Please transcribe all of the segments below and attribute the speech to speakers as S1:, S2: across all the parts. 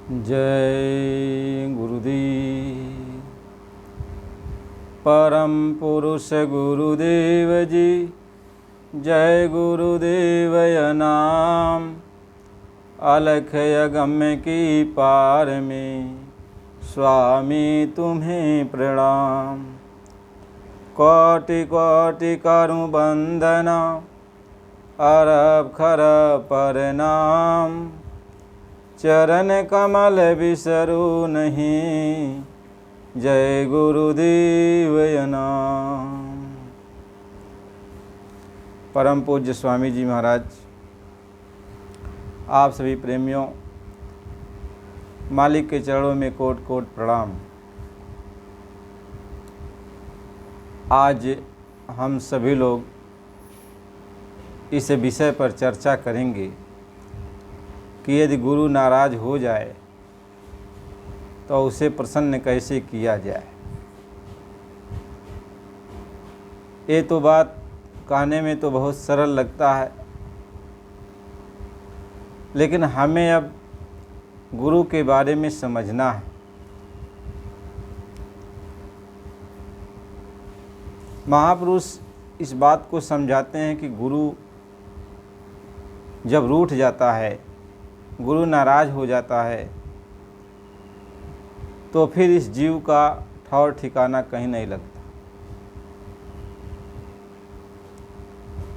S1: जय गुरुदेव। परम पुरुष गुरुदेव जी, जय गुरुदेवय नाम। अलख अगम्य की पार में स्वामी तुम्हें प्रणाम। कोटि कोटि करूं वंदना, अरब खरब प्रणाम। चरण कमल बिसरू नहीं, जय गुरुदेवय नाम। परम पूज्य स्वामी जी महाराज, आप सभी प्रेमियों, मालिक के चरणों में कोट कोट प्रणाम। आज हम सभी लोग इस विषय पर चर्चा करेंगे कि यदि गुरु नाराज हो जाए तो उसे प्रसन्न कैसे किया जाए। ये तो बात कहने में तो बहुत सरल लगता है, लेकिन हमें अब गुरु के बारे में समझना है। महापुरुष इस बात को समझाते हैं कि गुरु जब रूठ जाता है, गुरु नाराज हो जाता है, तो फिर इस जीव का ठौर ठिकाना कहीं नहीं लगता।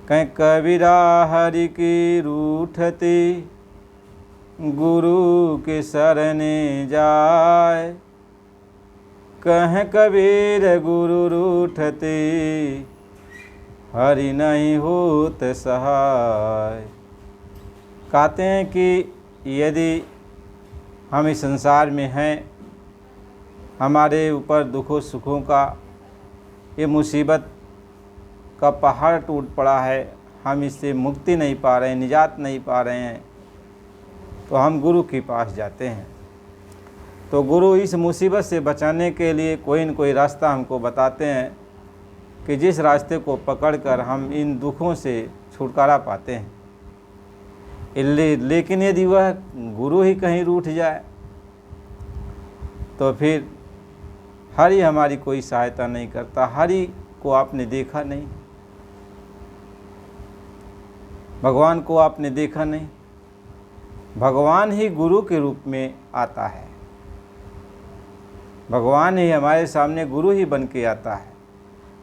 S1: कहीं कबीरा हरि की रूठती, गुरु के शरणे जाए। कह कबीर गुरु रूठती, हरि नहीं होत सहाय। कहते हैं कि यदि हम इस संसार में हैं, हमारे ऊपर दुखों सुखों का ये मुसीबत का पहाड़ टूट पड़ा है, हम इससे मुक्ति नहीं पा रहे हैं, निजात नहीं पा रहे हैं, तो हम गुरु के पास जाते हैं। तो गुरु इस मुसीबत से बचाने के लिए कोई न कोई रास्ता हमको बताते हैं कि जिस रास्ते को पकड़कर हम इन दुखों से छुटकारा पाते हैं। लेकिन यदि वह गुरु ही कहीं रूठ जाए तो फिर हरि हमारी कोई सहायता नहीं करता। हरि को आपने देखा नहीं, भगवान को आपने देखा नहीं। भगवान ही गुरु के रूप में आता है, भगवान ही हमारे सामने गुरु ही बन के आता है।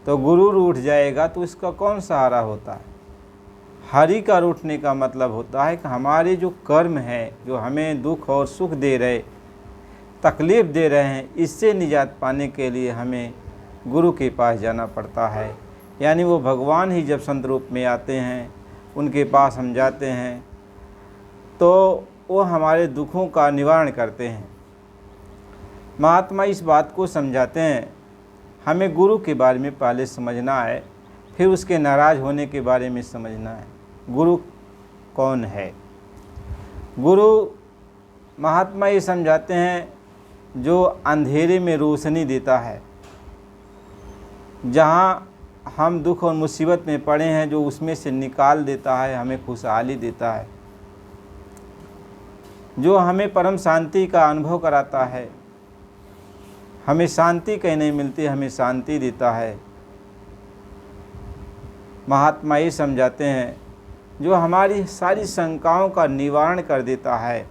S1: तो गुरु रूठ जाएगा तो इसका कौन सहारा होता है। हरि का रूठने का मतलब होता है कि हमारे जो कर्म हैं, जो हमें दुख और सुख दे रहे, तकलीफ़ दे रहे हैं, इससे निजात पाने के लिए हमें गुरु के पास जाना पड़ता है। यानी वो भगवान ही जब संत रूप में आते हैं, उनके पास हम जाते हैं, तो वो हमारे दुखों का निवारण करते हैं। महात्मा इस बात को समझाते हैं, हमें गुरु के बारे में पहले समझना है, फिर उसके नाराज़ होने के बारे में समझना है। गुरु कौन है? गुरु महात्मा ये समझाते हैं जो अंधेरे में रोशनी देता है। जहाँ हम दुख और मुसीबत में पड़े हैं, जो उसमें से निकाल देता है, हमें खुशहाली देता है, जो हमें परम शांति का अनुभव कराता है। हमें शांति कहीं नहीं मिलती, हमें शांति देता है। महात्मा ये समझाते हैं जो हमारी सारी शंकाओं का निवारण कर देता है,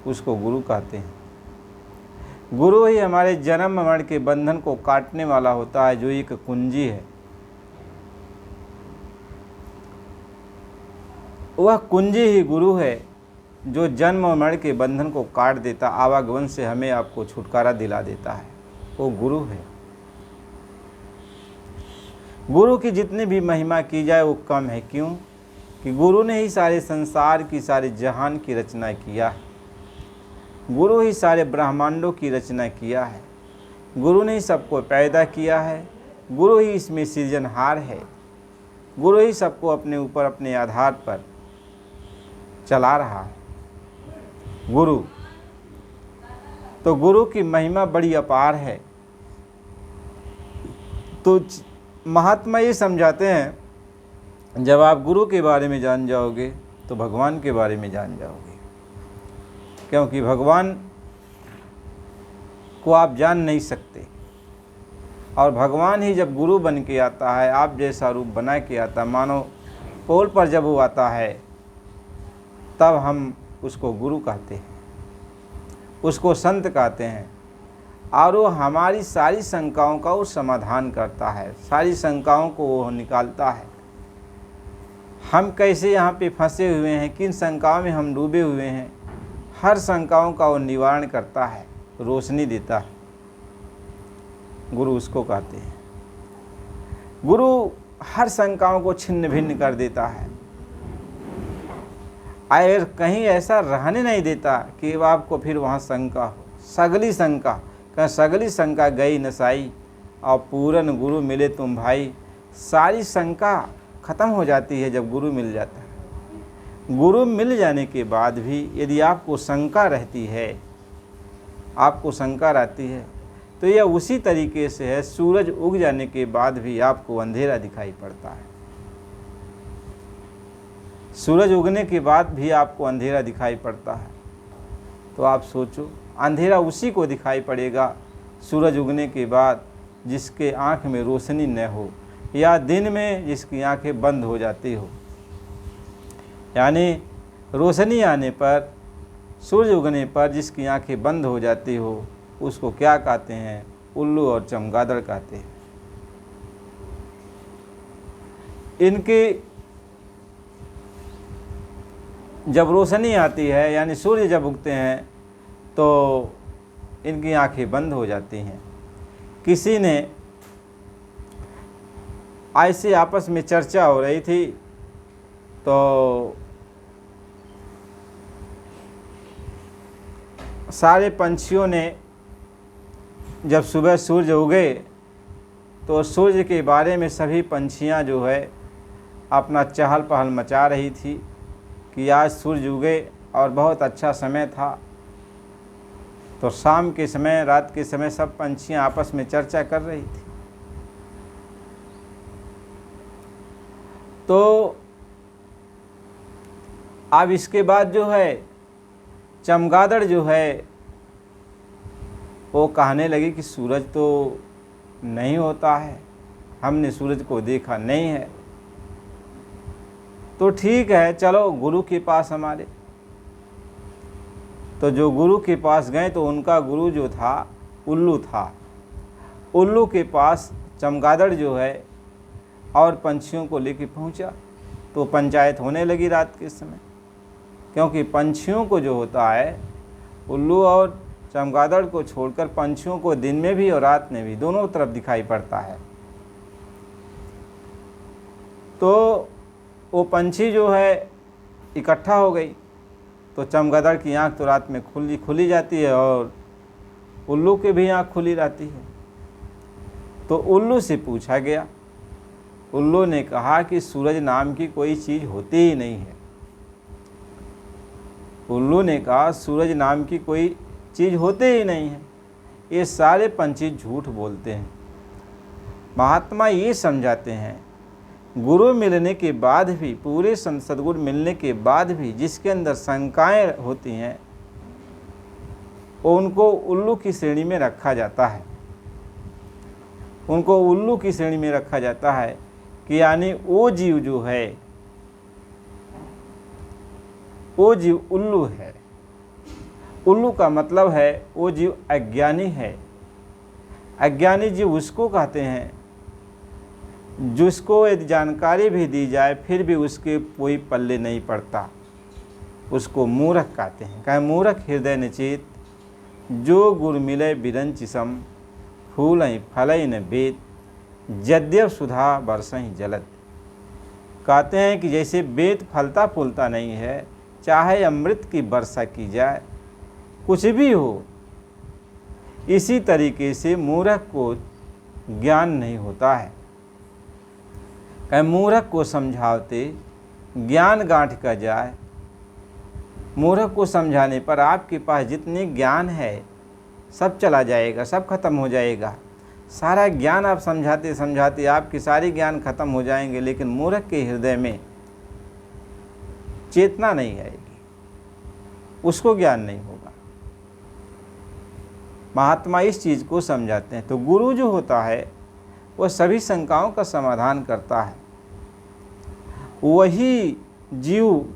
S1: उसको गुरु कहते हैं। गुरु ही हमारे जन्म मरण के बंधन को काटने वाला होता है, जो एक कुंजी है। वह कुंजी ही गुरु है जो जन्म और मरण के बंधन को काट देता, आवागमन से हमें आपको छुटकारा दिला देता है। वो गुरु है। गुरु की जितनी भी महिमा की जाए वो कम है। क्यों? कि गुरु ने ही सारे संसार की, सारे जहान की रचना किया है। गुरु ही सारे ब्रह्मांडों की रचना किया है। गुरु ने ही सबको पैदा किया है। गुरु ही इसमें सृजनहार है। गुरु ही सबको अपने ऊपर, अपने आधार पर चला रहा है। गुरु तो गुरु की महिमा बड़ी अपार है। तो महात्मा ये समझाते हैं, जब आप गुरु के बारे में जान जाओगे तो भगवान के बारे में जान जाओगे। क्योंकि भगवान को आप जान नहीं सकते, और भगवान ही जब गुरु बन के आता है, आप जैसा रूप बना के आता है, मानो पोल पर जब वो आता है तब हम उसको गुरु कहते हैं, उसको संत कहते हैं, और वो हमारी सारी शंकाओं का वो समाधान करता है, सारी शंकाओं को वो निकालता है। हम कैसे यहाँ पे फंसे हुए हैं, किन शंकाओं में हम डूबे हुए हैं, हर शंकाओं का वो निवारण करता है, रोशनी देता है। गुरु उसको कहते हैं। गुरु हर शंकाओं को छिन्न भिन्न कर देता है, और कहीं ऐसा रहने नहीं देता कि आपको फिर वहाँ शंका हो। सगली शंका, कहीं सगली शंका गई नसाई, और पूरन गुरु मिले तुम भाई। सारी शंका खत्म हो जाती है जब गुरु मिल जाता है। गुरु मिल जाने के बाद भी यदि आपको शंका रहती है, आपको शंका रहती है, तो यह उसी तरीके से है, सूरज उग जाने के बाद भी आपको अंधेरा दिखाई पड़ता है। सूरज उगने के बाद भी आपको अंधेरा दिखाई पड़ता है। तो आप सोचो, अंधेरा उसी को दिखाई पड़ेगा सूरज उगने के बाद जिसके आँख में रोशनी न हो, या दिन में जिसकी आंखें बंद हो जाती हो। यानी रोशनी आने पर, सूर्य उगने पर जिसकी आंखें बंद हो जाती हो, उसको क्या कहते हैं? उल्लू और चमगादड़ कहते हैं। इनकी जब रोशनी आती है, यानी सूर्य जब उगते हैं, तो इनकी आंखें बंद हो जाती हैं। किसी ने ऐसे आपस में चर्चा हो रही थी, तो सारे पंछियों ने जब सुबह सूर्य उगे तो सूर्य के बारे में सभी पंछियां जो है अपना चहल पहल मचा रही थी कि आज सूर्य उगे और बहुत अच्छा समय था। तो शाम के समय, रात के समय सब पंछियां आपस में चर्चा कर रही थी। तो अब इसके बाद जो है चमगादड़ जो है वो कहने लगी कि सूरज तो नहीं होता है, हमने सूरज को देखा नहीं है। तो ठीक है, चलो गुरु के पास हमारे। तो जो गुरु के पास गए तो उनका गुरु जो था उल्लू था। उल्लू के पास चमगादड़ जो है और पंछियों को लेके पहुंचा। तो पंचायत होने लगी रात के समय, क्योंकि पंछियों को जो होता है, उल्लू और चमगादड़ को छोड़कर पंछियों को दिन में भी और रात में भी दोनों तरफ दिखाई पड़ता है। तो वो पंछी जो है इकट्ठा हो गई, तो चमगादड़ की आंख तो रात में खुली जाती है और उल्लू की भी आंख खुली रहती है। तो उल्लू से पूछा गया, उल्लू ने कहा कि सूरज नाम की कोई चीज़ होती ही नहीं है। उल्लू ने कहा सूरज नाम की कोई चीज़ होते ही नहीं है, ये सारे पंछी झूठ बोलते हैं। महात्मा ये समझाते हैं, गुरु मिलने के बाद भी, पूरे सद्गुरु मिलने के बाद भी जिसके अंदर शंकाएं होती हैं, उनको उल्लू की श्रेणी में रखा जाता है। उनको उल्लू की श्रेणी में रखा जाता है कि यानी वो जीव जो है, वो जीव उल्लू है। उल्लू का मतलब है वो जीव अज्ञानी है। अज्ञानी जीव उसको कहते हैं जिसको यदि जानकारी भी दी जाए फिर भी उसके कोई पल्ले नहीं पड़ता, उसको मूर्ख कहते हैं। कहे मूर्ख हृदय निचित, जो गुर मिले बिरंचि सम, फूलहि फलहि न बेद, यद्यप सुधा बरसहि जलत। कहते हैं कि जैसे बेद फलता फूलता नहीं है, चाहे अमृत की वर्षा की जाए, कुछ भी हो, इसी तरीके से मूर्ख को ज्ञान नहीं होता है। कहे मूर्ख को समझाते ज्ञान गांठ का जाए। मूर्ख को समझाने पर आपके पास जितने ज्ञान है सब चला जाएगा, सब खत्म हो जाएगा। सारा ज्ञान आप समझाते समझाते आपके सारे ज्ञान खत्म हो जाएंगे, लेकिन मूर्ख के हृदय में चेतना नहीं आएगी। उसको ज्ञान नहीं होगा। महात्मा इस चीज़ को समझाते हैं। तो गुरु जो होता है वह सभी शंकाओं का समाधान करता है। वही जीव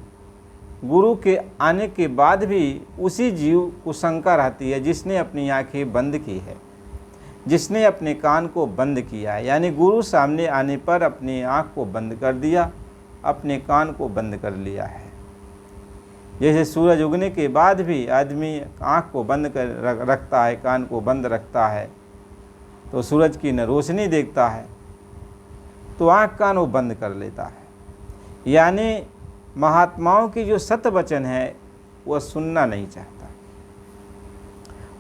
S1: गुरु के आने के बाद भी उसी जीव को शंका रहती है जिसने अपनी आंखें बंद की है, जिसने अपने कान को बंद किया है। यानी गुरु सामने आने पर अपनी आँख को बंद कर दिया, अपने कान को बंद कर लिया है। जैसे सूरज उगने के बाद भी आदमी आँख को बंद कर रखता है, कान को बंद रखता है, तो सूरज की न रोशनी देखता है, तो आँख कान वो बंद कर लेता है। यानी महात्माओं की जो सत्य वचन है वह सुनना नहीं चाहता,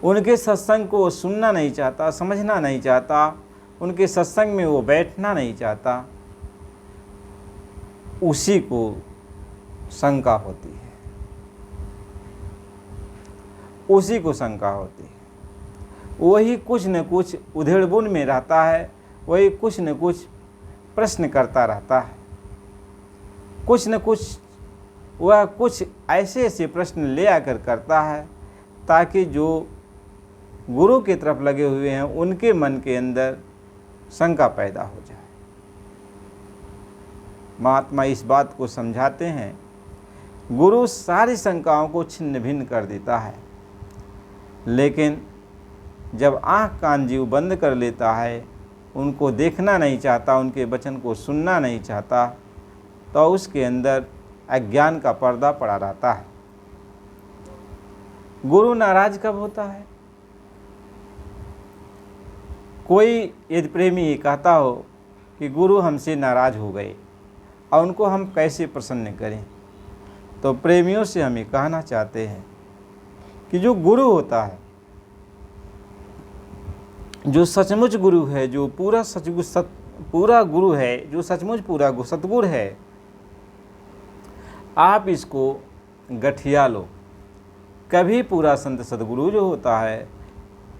S1: उनके सत्संग को वो सुनना नहीं चाहता, समझना नहीं चाहता, उनके सत्संग में वो बैठना नहीं चाहता। उसी को शंका होती है, उसी को शंका होती है। वही कुछ न कुछ उधेड़बुन में रहता है, वही कुछ न कुछ प्रश्न करता रहता है, कुछ न कुछ वह कुछ ऐसे ऐसे प्रश्न ले आकर करता है ताकि जो गुरु की तरफ लगे हुए हैं उनके मन के अंदर शंका पैदा हो जाए। महात्मा इस बात को समझाते हैं, गुरु सारी शंकाओं को छिन्न भिन्न कर देता है, लेकिन जब आँख कान जीव बंद कर लेता है, उनको देखना नहीं चाहता, उनके वचन को सुनना नहीं चाहता, तो उसके अंदर अज्ञान का पर्दा पड़ा रहता है। गुरु नाराज कब होता है? कोई यदि प्रेमी ये कहता हो कि गुरु हमसे नाराज हो गए और उनको हम कैसे प्रसन्न करें, तो प्रेमियों से हम ये कहना चाहते हैं कि जो गुरु होता है, जो सचमुच गुरु है, जो पूरा गुरु है, जो सचमुच पूरा सतगुरु है, आप इसको गठिया लो। कभी पूरा संत सदगुरु जो होता है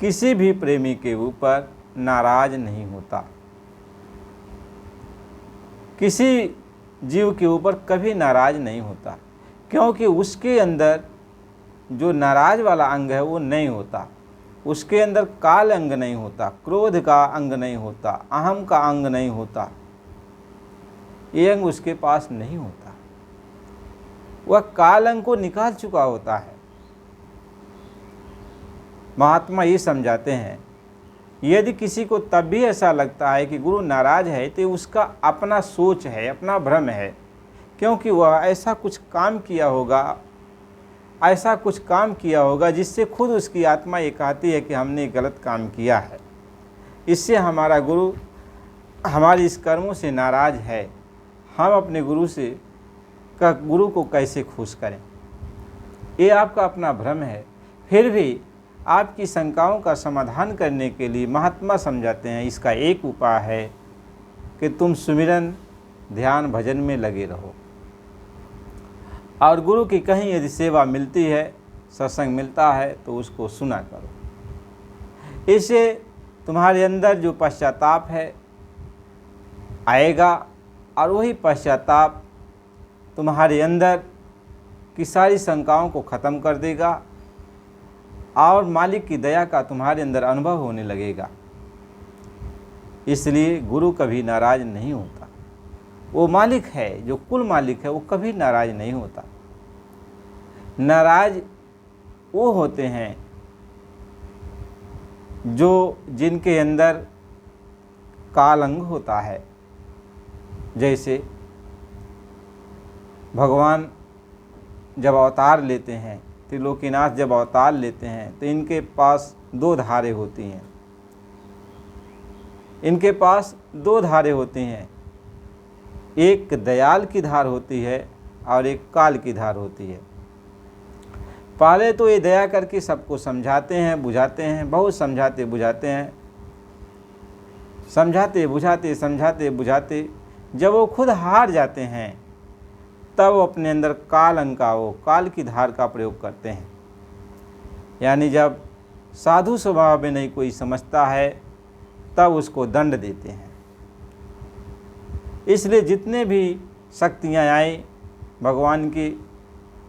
S1: किसी भी प्रेमी के ऊपर नाराज नहीं होता, किसी जीव के ऊपर कभी नाराज नहीं होता, क्योंकि उसके अंदर जो नाराज वाला अंग है वो नहीं होता, उसके अंदर काल अंग नहीं होता, क्रोध का अंग नहीं होता, अहम का अंग नहीं होता, ये अंग उसके पास नहीं होता। वह काल अंग को निकाल चुका होता है। महात्मा ये समझाते हैं, यदि किसी को तब भी ऐसा लगता है कि गुरु नाराज है, तो उसका अपना सोच है, अपना भ्रम है, क्योंकि वह ऐसा कुछ काम किया होगा जिससे खुद उसकी आत्मा ये कहती है कि हमने गलत काम किया है, इससे हमारा गुरु हमारी इस कर्मों से नाराज है, हम अपने गुरु को कैसे खुश करें। ये आपका अपना भ्रम है। फिर भी आपकी शंकाओं का समाधान करने के लिए महात्मा समझाते हैं, इसका एक उपाय है कि तुम सुमिरन ध्यान भजन में लगे रहो, और गुरु की कहीं यदि सेवा मिलती है, सत्संग मिलता है, तो उसको सुना करो। इससे तुम्हारे अंदर जो पश्चाताप है आएगा, और वही पश्चाताप तुम्हारे अंदर की सारी शंकाओं को ख़त्म कर देगा, और मालिक की दया का तुम्हारे अंदर अनुभव होने लगेगा। इसलिए गुरु कभी नाराज नहीं होता। वो मालिक है, जो कुल मालिक है, वो कभी नाराज नहीं होता। नाराज वो होते हैं जिनके अंदर काल अंग होता है। जैसे भगवान जब अवतार लेते हैं, त्रिलोकीनाथ जब अवतार लेते हैं, तो इनके पास दो धारे होती हैं। इनके पास दो धारे होती हैं, एक दयाल की धार होती है और एक काल की धार होती है। पहले तो ये दया करके सबको समझाते हैं, बुझाते हैं, बहुत समझाते बुझाते हैं, समझाते बुझाते जब वो खुद हार जाते हैं, तब वो अपने अंदर काल की धार का प्रयोग करते हैं। यानी जब साधु स्वभाव में नहीं कोई समझता है, तब उसको दंड देते हैं। इसलिए जितने भी शक्तियाँ आई भगवान की,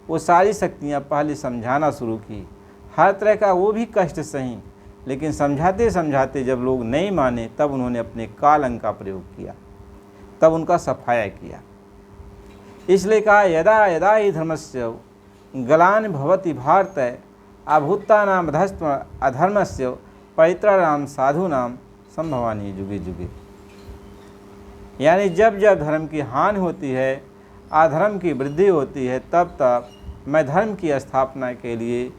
S1: वो सारी शक्तियाँ पहले समझाना शुरू की, हर तरह का वो भी कष्ट सही, लेकिन समझाते समझाते जब लोग नहीं माने तब उन्होंने अपने काल अंक का प्रयोग किया, तब उनका सफाया किया। इसलिए कहा यदा यदा ही धर्मस्य गलान भवति भारत अभूतानाम अधर्मस्य परित्राणाम साधूनाम संभवानी जुगे जुगे। यानी जब जब धर्म की हानि होती है, अधर्म की वृद्धि होती है, तब तब मैं धर्म की स्थापना के लिए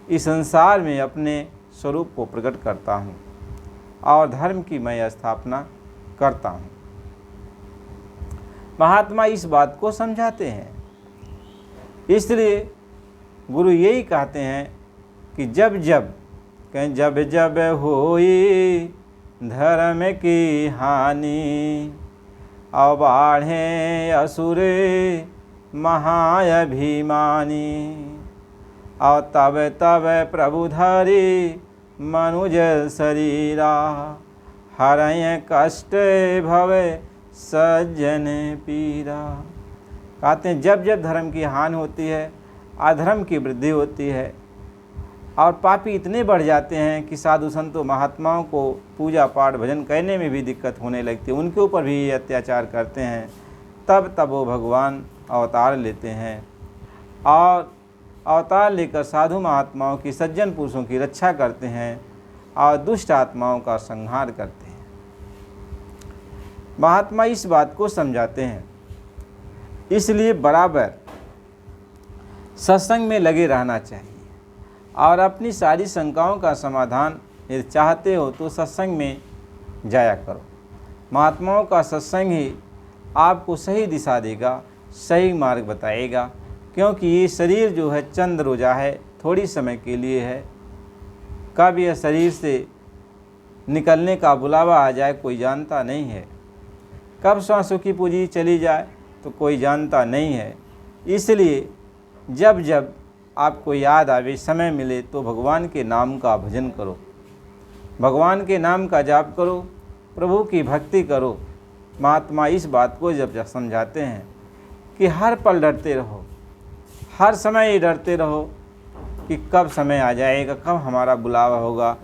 S1: इस संसार में अपने स्वरूप को प्रकट करता हूँ और धर्म की मैं स्थापना करता हूँ। महात्मा इस बात को समझाते हैं। इसलिए गुरु यही कहते हैं कि जब जब होई धर्म की हानि और बाढ़े असुरे महाअभिमानी और तब तब प्रभु धरी मनुज शरीरा हरय कष्ट भवे सज्जन पीरा। कहते हैं जब जब धर्म की हानि होती है, अधर्म की वृद्धि होती है और पापी इतने बढ़ जाते हैं कि साधु संतों महात्माओं को पूजा पाठ भजन करने में भी दिक्कत होने लगती है, उनके ऊपर भी ये अत्याचार करते हैं, तब वो भगवान अवतार लेते हैं और अवतार लेकर साधु महात्माओं की, सज्जन पुरुषों की रक्षा करते हैं और दुष्ट आत्माओं का संहार करते हैं। महात्मा इस बात को समझाते हैं। इसलिए बराबर सत्संग में लगे रहना चाहिए और अपनी सारी शंकाओं का समाधान यदि चाहते हो तो सत्संग में जाया करो। महात्माओं का सत्संग ही आपको सही दिशा देगा, सही मार्ग बताएगा, क्योंकि ये शरीर जो है चंद रोजा है, थोड़ी समय के लिए है। कब यह शरीर से निकलने का बुलावा आ जाए कोई जानता नहीं है, कब श्वासों की पूंजी चली जाए तो कोई जानता नहीं है। इसलिए जब जब आपको याद आवे, समय मिले तो भगवान के नाम का भजन करो, भगवान के नाम का जाप करो, प्रभु की भक्ति करो। महात्मा इस बात को जब समझाते हैं कि हर पल डरते रहो, हर समय ये डरते रहो कि कब समय आ जाएगा, कब हमारा बुलावा होगा।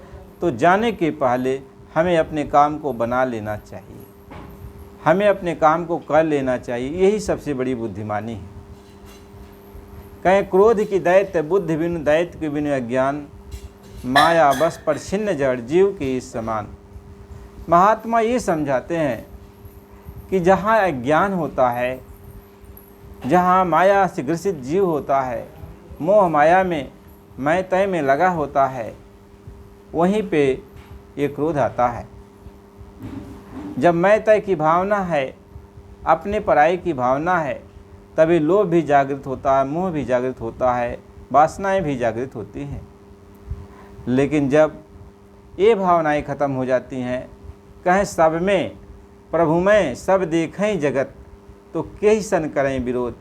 S1: तो जाने के पहले हमें अपने काम को बना लेना चाहिए, हमें अपने काम को कर लेना चाहिए। यही सबसे बड़ी बुद्धिमानी है। कहें क्रोध की दैत्य बुद्धि बिनु दैत्य के बिनु अज्ञान, माया बस पर छिन्न जड़ जीव के इस समान। महात्मा ये समझाते हैं कि जहाँ अज्ञान होता है, जहाँ माया से ग्रसित जीव होता है, मोह माया में मैं तय में लगा होता है, वहीं पे ये क्रोध आता है। जब मैं तय की भावना है, अपने पराई की भावना है, तभी लोभ भी जागृत होता है, मोह भी जागृत होता है, वासनाएं भी जागृत होती हैं। लेकिन जब ये भावनाएं खत्म हो जाती हैं, कहें सब में प्रभु में सब देखें जगत, तो कई सन करें विरोध।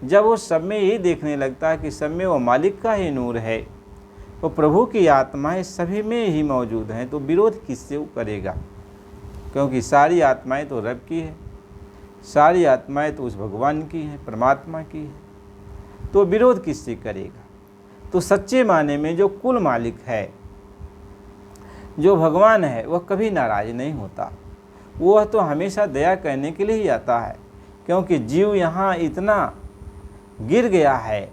S1: जब वो सब में ये देखने लगता है कि सब में वो मालिक का ही नूर है, वो प्रभु की आत्माएं सभी में ही मौजूद हैं, तो विरोध किससे वो करेगा? क्योंकि सारी आत्माएं तो रब की है, सारी आत्माएं तो उस भगवान की हैं, परमात्मा की है, तो विरोध किससे करेगा? तो सच्चे माने में जो कुल मालिक है, जो भगवान है, वह कभी नाराज नहीं होता। वह तो हमेशा दया करने के लिए ही आता है, क्योंकि जीव यहाँ इतना गिर गया है,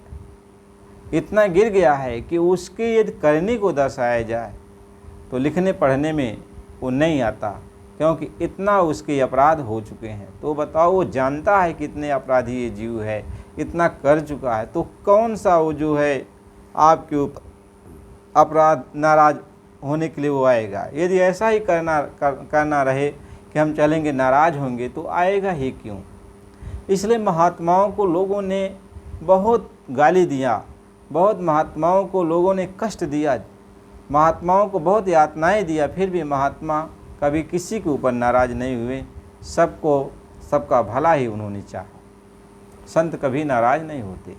S1: इतना गिर गया है कि उसके यदि करने को दर्शाया जाए तो लिखने पढ़ने में वो नहीं आता, क्योंकि इतना उसके अपराध हो चुके हैं। तो बताओ, वो जानता है कितने अपराधी ये जीव है, इतना कर चुका है, तो कौन सा वो जो है आपके ऊपर अपराध नाराज होने के लिए वो आएगा? यदि ऐसा ही करना रहे कि हम चलेंगे नाराज होंगे, तो आएगा ही क्यों? इसलिए महात्माओं को लोगों ने बहुत गाली दिया, बहुत महात्माओं को लोगों ने कष्ट दिया, महात्माओं को बहुत यातनाएं दिया, फिर भी महात्मा कभी किसी के ऊपर नाराज नहीं हुए। सबको सबका भला ही उन्होंने चाहा। संत कभी नाराज नहीं होते,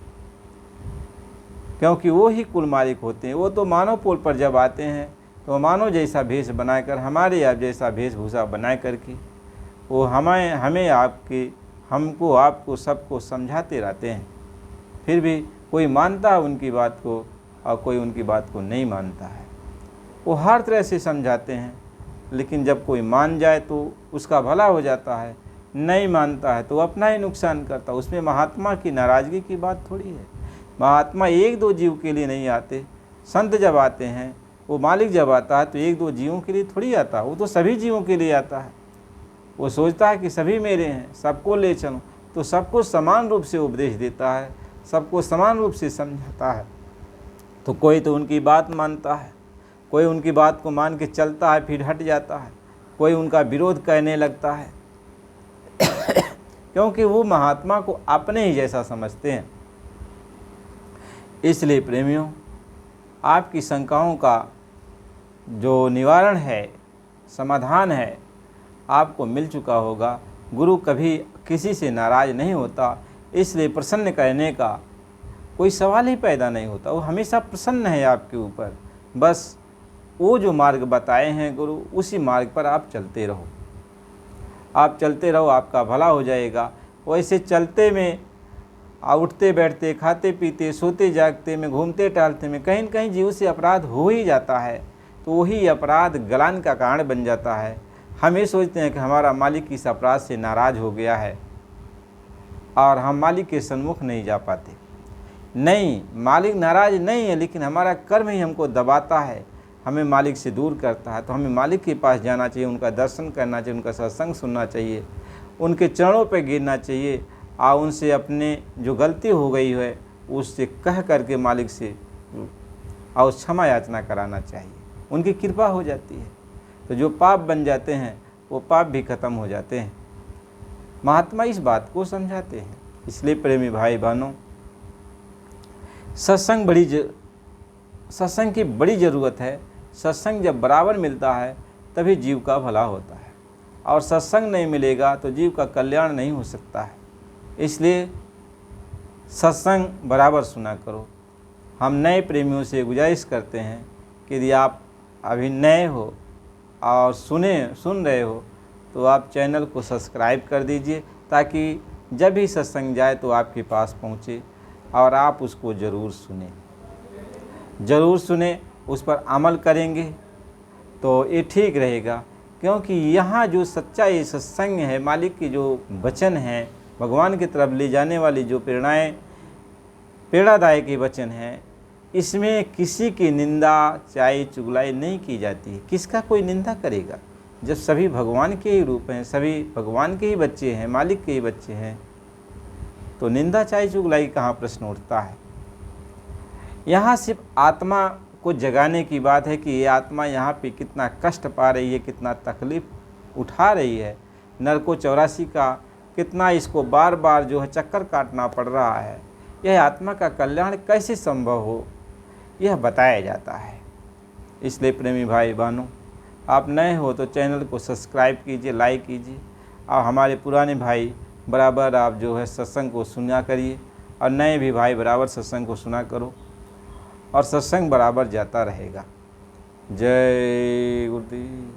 S1: क्योंकि वो ही कुल मालिक होते हैं। वो तो मानव पोल पर जब आते हैं तो मानव जैसा भेष बनाकर, हमारे आप जैसा वेशभूषा बना करके वो हमें आपके, हमको, आपको, सबको समझाते रहते हैं। फिर भी कोई मानता है उनकी बात को और कोई उनकी बात को नहीं मानता है। वो हर तरह से समझाते हैं, लेकिन जब कोई मान जाए तो उसका भला हो जाता है, नहीं मानता है तो अपना ही नुकसान करता है। उसमें महात्मा की नाराज़गी की बात थोड़ी है। महात्मा एक दो जीव के लिए नहीं आते। संत जब आते हैं, वो मालिक जब आता है तो एक दो जीवों के लिए थोड़ी आता है, वो तो सभी जीवों के लिए आता है। वो सोचता है कि सभी मेरे हैं, सबको ले चलूँ, तो सबको समान रूप से उपदेश देता है, सबको समान रूप से समझाता है। तो कोई तो उनकी बात मानता है, कोई उनकी बात को मान के चलता है फिर हट जाता है, कोई उनका विरोध करने लगता है क्योंकि वो महात्मा को अपने ही जैसा समझते हैं। इसलिए प्रेमियों, आपकी शंकाओं का जो निवारण है, समाधान है, आपको मिल चुका होगा। गुरु कभी किसी से नाराज़ नहीं होता, इसलिए प्रसन्न करने का कोई सवाल ही पैदा नहीं होता। वो हमेशा प्रसन्न है आपके ऊपर। बस वो जो मार्ग बताए हैं गुरु, उसी मार्ग पर आप चलते रहो, आप चलते रहो, आपका भला हो जाएगा। वैसे चलते में, उठते बैठते, खाते पीते, सोते जागते में, घूमते टहलते में कहीं न कहीं जीव से अपराध हो ही जाता है। तो वही अपराध गलान का कारण बन जाता है। हम ये सोचते हैं कि हमारा मालिक इस अपराध से नाराज़ हो गया है और हम मालिक के सन्मुख नहीं जा पाते। नहीं, मालिक नाराज़ नहीं है, लेकिन हमारा कर्म ही हमको दबाता है, हमें मालिक से दूर करता है। तो हमें मालिक के पास जाना चाहिए, उनका दर्शन करना चाहिए, उनका सत्संग सुनना चाहिए, उनके चरणों पर गिरना चाहिए और उनसे अपने जो गलती हो गई है उससे कह करके मालिक से और क्षमा याचना कराना चाहिए। उनकी कृपा हो जाती है तो जो पाप बन जाते हैं वो पाप भी खत्म हो जाते हैं। महात्मा इस बात को समझाते हैं। इसलिए प्रेमी भाई बहनों, सत्संग की बड़ी ज़रूरत है। सत्संग जब बराबर मिलता है तभी जीव का भला होता है, और सत्संग नहीं मिलेगा तो जीव का कल्याण नहीं हो सकता है। इसलिए सत्संग बराबर सुना करो। हम नए प्रेमियों से गुजारिश करते हैं कि यदि आप अभी नए हो और सुन रहे हो तो आप चैनल को सब्सक्राइब कर दीजिए, ताकि जब भी सत्संग जाए तो आपके पास पहुँचे और आप उसको ज़रूर सुने, उस पर अमल करेंगे तो ये ठीक रहेगा। क्योंकि यहाँ जो सच्चा ये सत्संग है, मालिक की जो वचन है, भगवान की तरफ ले जाने वाली जो प्रेरणादायक वचन है, इसमें किसी की निंदा चाहे चुगलाई नहीं की जाती है। किसका कोई निंदा करेगा जब सभी भगवान के ही रूप हैं, सभी भगवान के ही बच्चे हैं, मालिक के ही बच्चे हैं, तो निंदा चाहे चुगलाई कहाँ प्रश्न उठता है। यहाँ सिर्फ आत्मा को जगाने की बात है कि ये आत्मा यहाँ पे कितना कष्ट पा रही है, कितना तकलीफ़ उठा रही है, नरको 84 का कितना इसको बार बार जो है चक्कर काटना पड़ रहा है। यह आत्मा का कल्याण कैसे संभव हो, यह बताया जाता है। इसलिए प्रेमी भाई बहनों, आप नए हो तो चैनल को सब्सक्राइब कीजिए, लाइक कीजिए, और हमारे पुराने भाई बराबर आप जो है सत्संग को सुना करिए, और नए भी भाई बराबर सत्संग को सुना करो, और सत्संग बराबर जाता रहेगा। जय गुरुदेव।